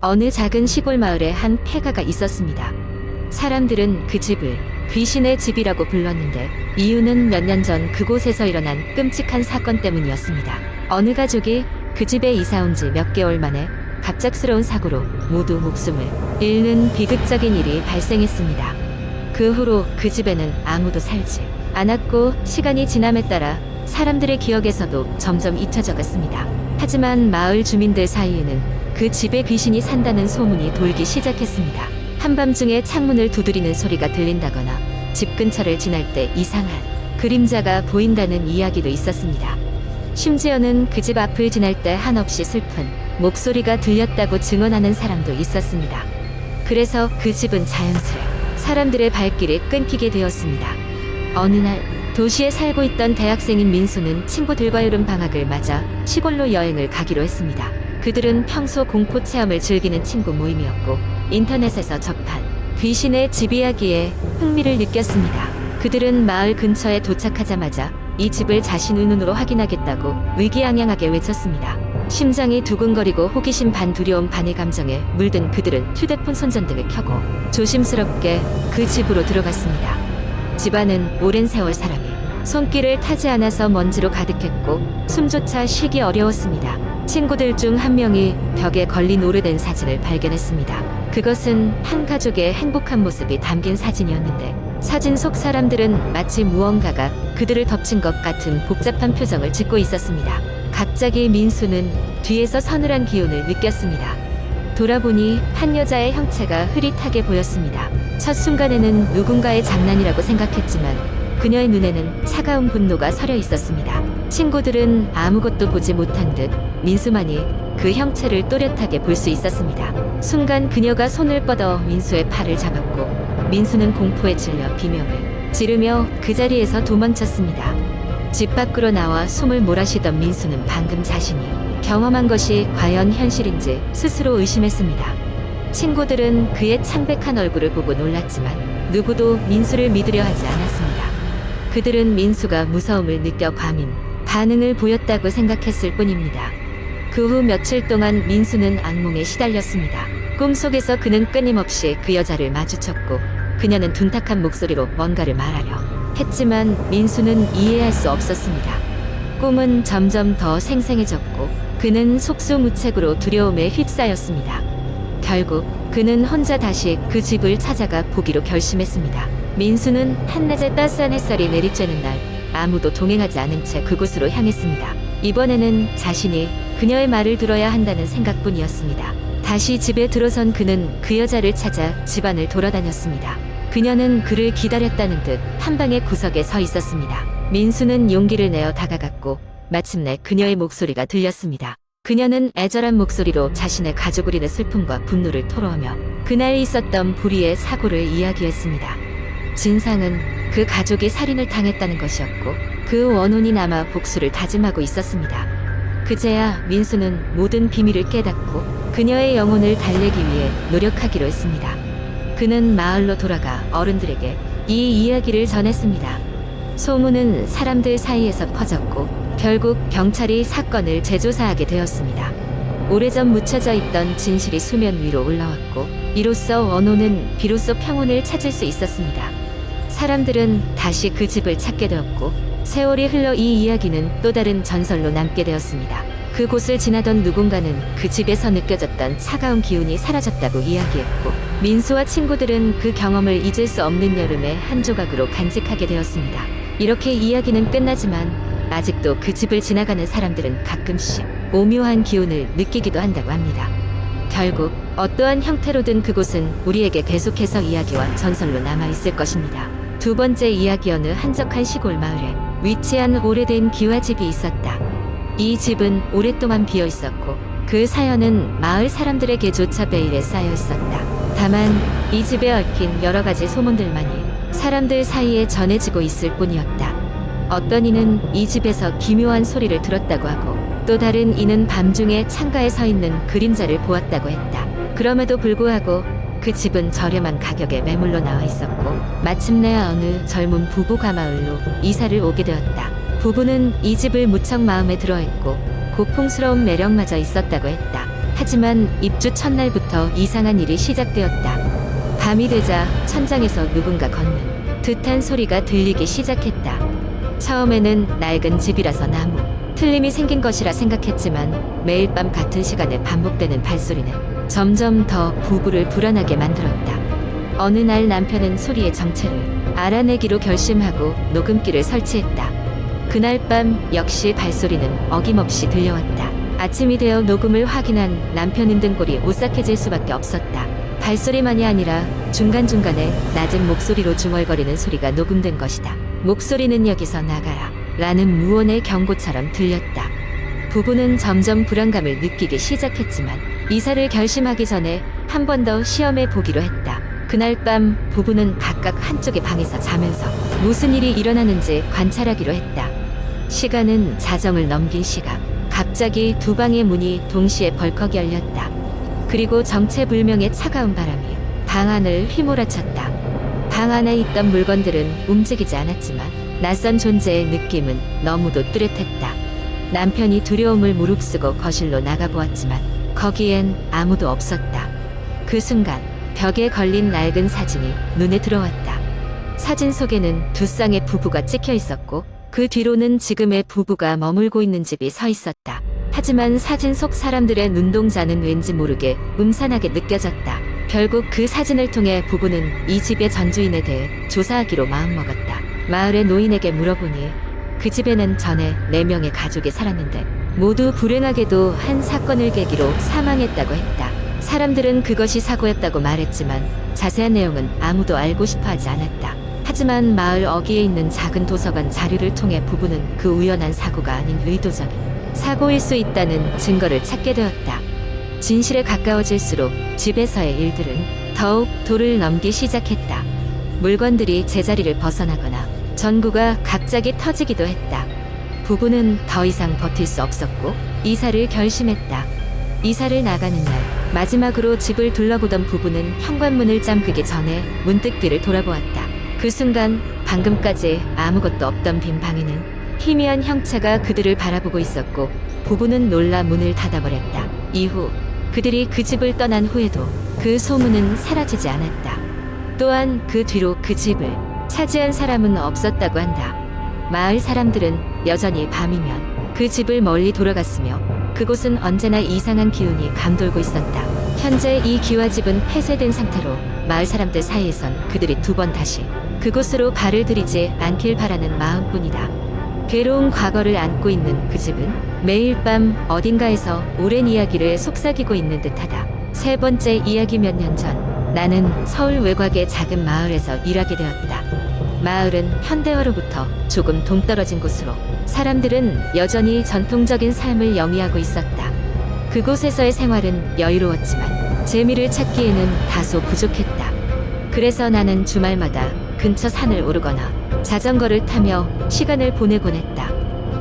어느 작은 시골 마을에 한 폐가가 있었습니다. 사람들은 그 집을 귀신의 집이라고 불렀는데 이유는 몇 년 전 그곳에서 일어난 끔찍한 사건 때문이었습니다. 어느 가족이 그 집에 이사 온 지 몇 개월 만에 갑작스러운 사고로 모두 목숨을 잃는 비극적인 일이 발생했습니다. 그 후로 그 집에는 아무도 살지 않았고 시간이 지남에 따라 사람들의 기억에서도 점점 잊혀져 갔습니다. 하지만 마을 주민들 사이에는 그 집에 귀신이 산다는 소문이 돌기 시작했습니다. 한밤중에 창문을 두드리는 소리가 들린다거나 집 근처를 지날 때 이상한 그림자가 보인다는 이야기도 있었습니다. 심지어는 그 집 앞을 지날 때 한없이 슬픈 목소리가 들렸다고 증언하는 사람도 있었습니다. 그래서 그 집은 자연스레 사람들의 발길이 끊기게 되었습니다. 어느 날 도시에 살고 있던 대학생인 민수는 친구들과 여름 방학을 맞아 시골로 여행을 가기로 했습니다. 그들은 평소 공포 체험을 즐기는 친구 모임이었고 인터넷에서 접한 귀신의 집 이야기에 흥미를 느꼈습니다. 그들은 마을 근처에 도착하자마자 이 집을 자신의 눈으로 확인하겠다고 의기양양하게 외쳤습니다. 심장이 두근거리고 호기심 반 두려움 반의 감정에 물든 그들은 휴대폰 손전등을 켜고 조심스럽게 그 집으로 들어갔습니다. 집안은 오랜 세월 사람이 손길을 타지 않아서 먼지로 가득했고 숨조차 쉬기 어려웠습니다. 친구들 중 한 명이 벽에 걸린 오래된 사진을 발견했습니다. 그것은 한 가족의 행복한 모습이 담긴 사진이었는데 사진 속 사람들은 마치 무언가가 그들을 덮친 것 같은 복잡한 표정을 짓고 있었습니다. 갑자기 민수는 뒤에서 서늘한 기운을 느꼈습니다. 돌아보니 한 여자의 형체가 흐릿하게 보였습니다. 첫 순간에는 누군가의 장난이라고 생각했지만 그녀의 눈에는 차가운 분노가 서려 있었습니다. 친구들은 아무것도 보지 못한 듯 민수만이 그 형체를 또렷하게 볼 수 있었습니다. 순간 그녀가 손을 뻗어 민수의 팔을 잡았고 민수는 공포에 질려 비명을 지르며 그 자리에서 도망쳤습니다. 집 밖으로 나와 숨을 몰아쉬던 민수는 방금 자신이 경험한 것이 과연 현실인지 스스로 의심했습니다. 친구들은 그의 창백한 얼굴을 보고 놀랐지만 누구도 민수를 믿으려 하지 않았습니다. 그들은 민수가 무서움을 느껴 과민 반응을 보였다고 생각했을 뿐입니다. 그 후 며칠 동안 민수는 악몽에 시달렸습니다. 꿈속에서 그는 끊임없이 그 여자를 마주쳤고 그녀는 둔탁한 목소리로 뭔가를 말하려 했지만 민수는 이해할 수 없었습니다. 꿈은 점점 더 생생해졌고 그는 속수무책으로 두려움에 휩싸였습니다. 결국 그는 혼자 다시 그 집을 찾아가 보기로 결심했습니다. 민수는 한낮에 따스한 햇살이 내리쬐는 날 아무도 동행하지 않은 채 그곳으로 향했습니다. 이번에는 자신이 그녀의 말을 들어야 한다는 생각뿐이었습니다. 다시 집에 들어선 그는 그 여자를 찾아 집안을 돌아다녔습니다. 그녀는 그를 기다렸다는 듯 한 방의 구석에 서 있었습니다. 민수는 용기를 내어 다가갔고 마침내 그녀의 목소리가 들렸습니다. 그녀는 애절한 목소리로 자신의 가족을 잃은 슬픔과 분노를 토로하며 그날 있었던 불의의 사고를 이야기했습니다. 진상은 그 가족이 살인을 당했다는 것이었고 그 원혼이 남아 복수를 다짐하고 있었습니다. 그제야 민수는 모든 비밀을 깨닫고 그녀의 영혼을 달래기 위해 노력하기로 했습니다. 그는 마을로 돌아가 어른들에게 이 이야기를 전했습니다. 소문은 사람들 사이에서 퍼졌고 결국 경찰이 사건을 재조사하게 되었습니다. 오래전 묻혀져 있던 진실이 수면 위로 올라왔고 이로써 원호는 비로소 평온을 찾을 수 있었습니다. 사람들은 다시 그 집을 찾게 되었고 세월이 흘러 이 이야기는 또 다른 전설로 남게 되었습니다. 그곳을 지나던 누군가는 그 집에서 느껴졌던 차가운 기운이 사라졌다고 이야기했고 민수와 친구들은 그 경험을 잊을 수 없는 여름의 한 조각으로 간직하게 되었습니다. 이렇게 이야기는 끝나지만 아직도 그 집을 지나가는 사람들은 가끔씩 오묘한 기운을 느끼기도 한다고 합니다. 결국 어떠한 형태로든 그곳은 우리에게 계속해서 이야기와 전설로 남아있을 것입니다. 두 번째 이야기. 어느 한적한 시골 마을에 위치한 오래된 기와집이 있었다. 이 집은 오랫동안 비어 있었고 그 사연은 마을 사람들에게조차 베일에 쌓여 있었다. 다만 이 집에 얽힌 여러 가지 소문들만이 사람들 사이에 전해지고 있을 뿐이었다. 어떤 이는 이 집에서 기묘한 소리를 들었다고 하고 또 다른 이는 밤중에 창가에 서 있는 그림자를 보았다고 했다. 그럼에도 불구하고 그 집은 저렴한 가격에 매물로 나와 있었고 마침내 어느 젊은 부부가 마을로 이사를 오게 되었다. 부부는 이 집을 무척 마음에 들어했고 고풍스러운 매력마저 있었다고 했다. 하지만 입주 첫날부터 이상한 일이 시작되었다. 밤이 되자 천장에서 누군가 걷는 듯한 소리가 들리기 시작했다. 처음에는 낡은 집이라서 나무 틀림이 생긴 것이라 생각했지만 매일 밤 같은 시간에 반복되는 발소리는 점점 더 부부를 불안하게 만들었다. 어느 날 남편은 소리의 정체를 알아내기로 결심하고 녹음기를 설치했다. 그날 밤 역시 발소리는 어김없이 들려왔다. 아침이 되어 녹음을 확인한 남편은 등골이 오싹해질 수밖에 없었다. 발소리만이 아니라 중간중간에 낮은 목소리로 중얼거리는 소리가 녹음된 것이다. 목소리는 여기서 나가라 라는 무언의 경고처럼 들렸다. 부부는 점점 불안감을 느끼기 시작했지만 이사를 결심하기 전에 한 번 더 시험해 보기로 했다. 그날 밤 부부는 각각 한쪽의 방에서 자면서 무슨 일이 일어나는지 관찰하기로 했다. 시간은 자정을 넘긴 시각. 갑자기 두 방의 문이 동시에 벌컥 열렸다. 그리고 정체불명의 차가운 바람이 방 안을 휘몰아쳤다. 방 안에 있던 물건들은 움직이지 않았지만 낯선 존재의 느낌은 너무도 뚜렷했다. 남편이 두려움을 무릅쓰고 거실로 나가보았지만 거기엔 아무도 없었다. 그 순간 벽에 걸린 낡은 사진이 눈에 들어왔다. 사진 속에는 두 쌍의 부부가 찍혀 있었고 그 뒤로는 지금의 부부가 머물고 있는 집이 서 있었다. 하지만 사진 속 사람들의 눈동자는 왠지 모르게 음산하게 느껴졌다. 결국 그 사진을 통해 부부는 이 집의 전주인에 대해 조사하기로 마음먹었다. 마을의 노인에게 물어보니 그 집에는 전에 4명의 가족이 살았는데 모두 불행하게도 한 사건을 계기로 사망했다고 했다. 사람들은 그것이 사고였다고 말했지만 자세한 내용은 아무도 알고 싶어 하지 않았다. 하지만 마을 어귀에 있는 작은 도서관 자료를 통해 부부는 그 우연한 사고가 아닌 의도적인 사고일 수 있다는 증거를 찾게 되었다. 진실에 가까워질수록 집에서의 일들은 더욱 도를 넘기 시작했다. 물건들이 제자리를 벗어나거나 전구가 갑자기 터지기도 했다. 부부는 더 이상 버틸 수 없었고 이사를 결심했다. 이사를 나가는 날 마지막으로 집을 둘러보던 부부는 현관문을 잠그기 전에 문득 뒤를 돌아보았다. 그 순간 방금까지 아무것도 없던 빈 방에는 희미한 형체가 그들을 바라보고 있었고 부부는 놀라 문을 닫아버렸다. 이후 그들이 그 집을 떠난 후에도 그 소문은 사라지지 않았다. 또한 그 뒤로 그 집을 차지한 사람은 없었다고 한다. 마을 사람들은 여전히 밤이면 그 집을 멀리 돌아갔으며 그곳은 언제나 이상한 기운이 감돌고 있었다. 현재 이 기와집은 폐쇄된 상태로 마을 사람들 사이에선 그들이 2번 다시 그곳으로 발을 들이지 않길 바라는 마음뿐이다. 괴로운 과거를 안고 있는 그 집은 매일 밤 어딘가에서 오랜 이야기를 속삭이고 있는 듯하다. 3번째 이야기. 몇 년 전 나는 서울 외곽의 작은 마을에서 일하게 되었다. 마을은 현대화로부터 조금 동떨어진 곳으로 사람들은 여전히 전통적인 삶을 영위하고 있었다. 그곳에서의 생활은 여유로웠지만 재미를 찾기에는 다소 부족했다. 그래서 나는 주말마다 근처 산을 오르거나 자전거를 타며 시간을 보내곤 했다.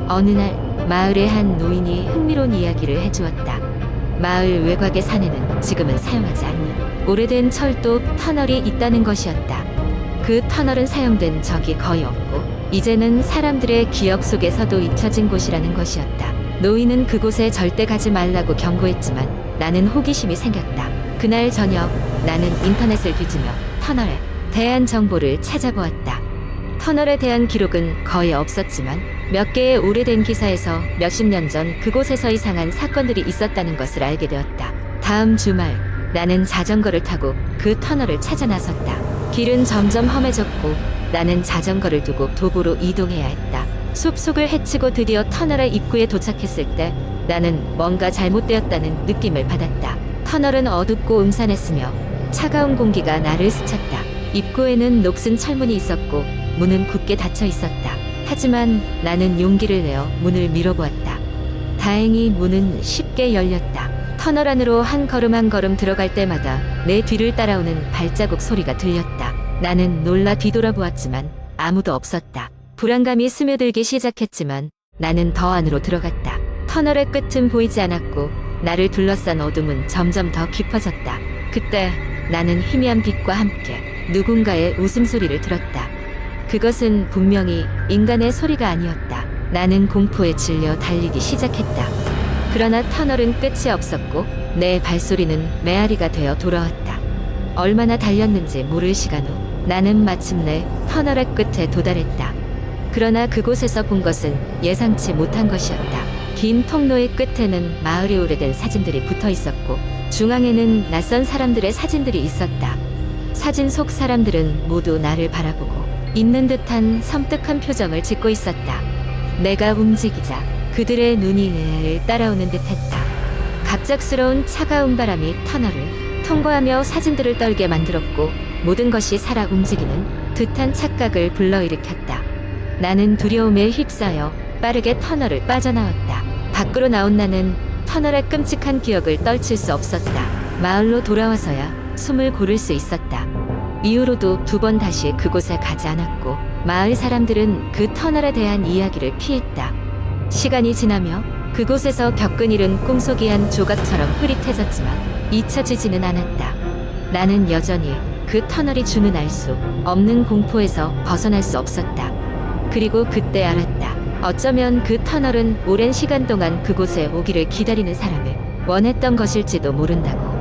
어느 날 마을의 한 노인이 흥미로운 이야기를 해주었다. 마을 외곽의 산에는 지금은 사용하지 않는 오래된 철도 터널이 있다는 것이었다. 그 터널은 사용된 적이 거의 없고 이제는 사람들의 기억 속에서도 잊혀진 곳이라는 것이었다. 노인은 그곳에 절대 가지 말라고 경고했지만 나는 호기심이 생겼다. 그날 저녁 나는 인터넷을 뒤지며 터널에 대한 정보를 찾아보았다. 터널에 대한 기록은 거의 없었지만 몇 개의 오래된 기사에서 몇십 년 전 그곳에서 이상한 사건들이 있었다는 것을 알게 되었다. 다음 주말 나는 자전거를 타고 그 터널을 찾아 나섰다. 길은 점점 험해졌고 나는 자전거를 두고 도보로 이동해야 했다. 숲속을 헤치고 드디어 터널의 입구에 도착했을 때 나는 뭔가 잘못되었다는 느낌을 받았다. 터널은 어둡고 음산했으며 차가운 공기가 나를 스쳤다. 입구에는 녹슨 철문이 있었고 문은 굳게 닫혀 있었다. 하지만 나는 용기를 내어 문을 밀어보았다. 다행히 문은 쉽게 열렸다. 터널 안으로 한 걸음 한 걸음 들어갈 때마다 내 뒤를 따라오는 발자국 소리가 들렸다. 나는 놀라 뒤돌아보았지만 아무도 없었다. 불안감이 스며들기 시작했지만 나는 더 안으로 들어갔다. 터널의 끝은 보이지 않았고 나를 둘러싼 어둠은 점점 더 깊어졌다. 그때 나는 희미한 빛과 함께 누군가의 웃음소리를 들었다. 그것은 분명히 인간의 소리가 아니었다. 나는 공포에 질려 달리기 시작했다. 그러나 터널은 끝이 없었고 내 발소리는 메아리가 되어 돌아왔다. 얼마나 달렸는지 모를 시간 후 나는 마침내 터널의 끝에 도달했다. 그러나 그곳에서 본 것은 예상치 못한 것이었다. 긴 통로의 끝에는 마을의 오래된 사진들이 붙어 있었고 중앙에는 낯선 사람들의 사진들이 있었다. 사진 속 사람들은 모두 나를 바라보고 있는 듯한 섬뜩한 표정을 짓고 있었다. 내가 움직이자 그들의 눈이 를 따라오는 듯했다. 갑작스러운 차가운 바람이 터널을 통과하며 사진들을 떨게 만들었고 모든 것이 살아 움직이는 듯한 착각을 불러일으켰다. 나는 두려움에 휩싸여 빠르게 터널을 빠져나왔다. 밖으로 나온 나는 터널의 끔찍한 기억을 떨칠 수 없었다. 마을로 돌아와서야 숨을 고를 수 있었다. 이후로도 2번 다시 그곳에 가지 않았고 마을 사람들은 그 터널에 대한 이야기를 피했다. 시간이 지나며 그곳에서 겪은 일은 꿈속의 한 조각처럼 흐릿해졌지만 잊혀지지는 않았다. 나는 여전히 그 터널이 주는 알 수 없는 공포에서 벗어날 수 없었다. 그리고 그때 알았다. 어쩌면 그 터널은 오랜 시간 동안 그곳에 오기를 기다리는 사람을 원했던 것일지도 모른다고.